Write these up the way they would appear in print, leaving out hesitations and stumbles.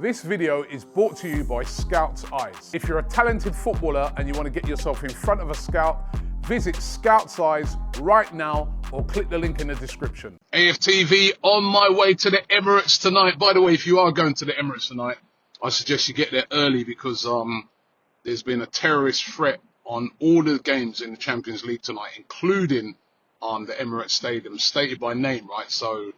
This video is brought to you by Scout's Eyes. If you're a talented footballer and you want to get yourself in front of a scout, visit Scout's Eyes right now or click the link in the description. AFTV on my way to the Emirates tonight. By the way, if you are going to the Emirates tonight, I suggest you get there early because there's been a terrorist threat on all the games in the Champions League tonight, including on the Emirates Stadium, stated by name, right? So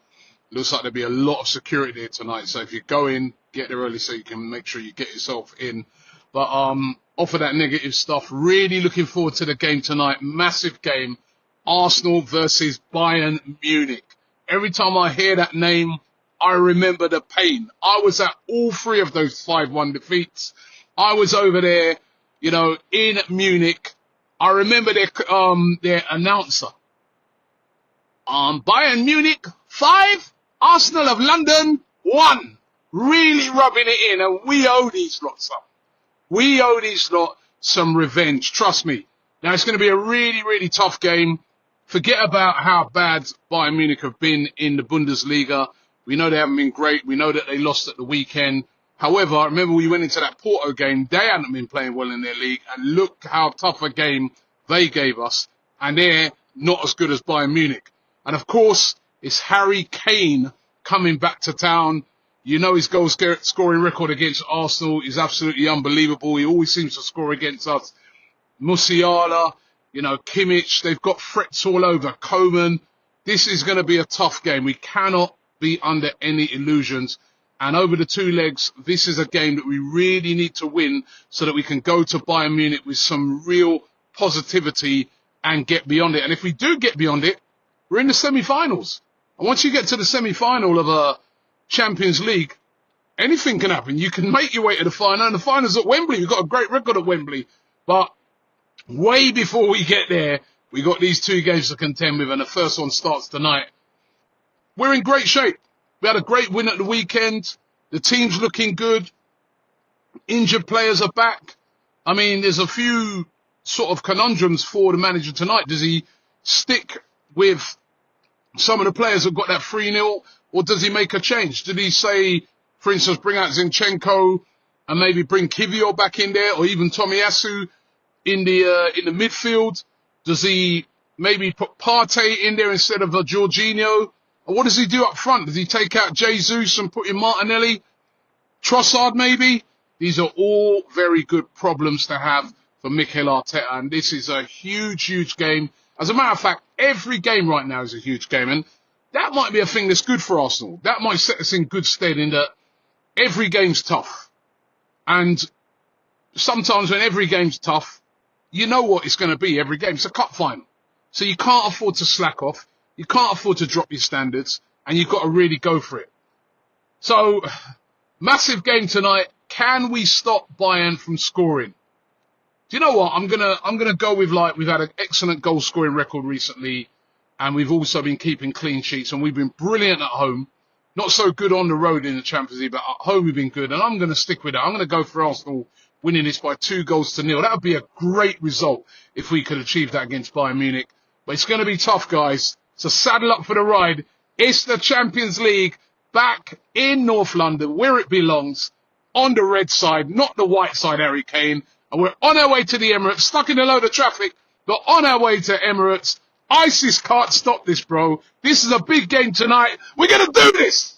looks like there'll be a lot of security there tonight. So if you go in, get there early so you can make sure you get yourself in. But off of that negative stuff, really looking forward to the game tonight. Massive game. Arsenal versus Bayern Munich. Every time I hear that name, I remember the pain. I was at all three of those 5-1 defeats. I was over there, you know, in Munich. I remember their announcer. Bayern Munich 5, Arsenal of London 1. Really rubbing it in, and we owe these lot some. We owe these lot some revenge, trust me. Now, it's going to be a really, really tough game. Forget about how bad Bayern Munich have been in the Bundesliga. We know they haven't been great. We know that they lost at the weekend. However, I remember we went into that Porto game. They hadn't been playing well in their league, and look how tough a game they gave us. And they're not as good as Bayern Munich. And, of course, it's Harry Kane coming back to town. You know his goal scoring record against Arsenal is absolutely unbelievable. He always seems to score against us. Musiala, you know, Kimmich, they've got threats all over. Coman. This is going to be a tough game. We cannot be under any illusions. And over the two legs, this is a game that we really need to win so that we can go to Bayern Munich with some real positivity and get beyond it. And if we do get beyond it, we're in the semi-finals. And once you get to the semi-final of a Champions League, anything can happen. You can make your way to the final, and the final's at Wembley. We've got a great record at Wembley. But way before we get there, we got these two games to contend with, and the first one starts tonight. We're in great shape. We had a great win at the weekend. The team's looking good. Injured players are back. I mean, there's a few sort of conundrums for the manager tonight. Does he stick with some of the players who've got that 3-0, or does he make a change? Did he say, for instance, bring out Zinchenko and maybe bring Kivior back in there, or even Tomiyasu in the midfield? Does he maybe put Partey in there instead of Jorginho? Or what does he do up front? Does he take out Jesus and put in Martinelli? Trossard maybe? These are all very good problems to have for Mikel Arteta, and this is a huge, huge game. As a matter of fact, every game right now is a huge game, and that might be a thing that's good for Arsenal. That might set us in good stead in that every game's tough. And sometimes when every game's tough, you know what it's going to be every game. It's a cup final. So you can't afford to slack off. You can't afford to drop your standards, and you've got to really go for it. So, massive game tonight. Can we stop Bayern from scoring? Do you know what? I'm gonna go with, like, we've had an excellent goal scoring record recently, and we've also been keeping clean sheets, and we've been brilliant at home. Not so good on the road in the Champions League, but at home we've been good, and I'm going to stick with it. I'm going to go for Arsenal winning this by 2-0. That would be a great result if we could achieve that against Bayern Munich. But it's going to be tough, guys. So saddle up for the ride. It's the Champions League back in North London, where it belongs, on the red side, not the white side, Harry Kane. And we're on our way to the Emirates, stuck in a load of traffic, but on our way to Emirates. ISIS can't stop this, bro. This is a big game tonight. We're going to do this.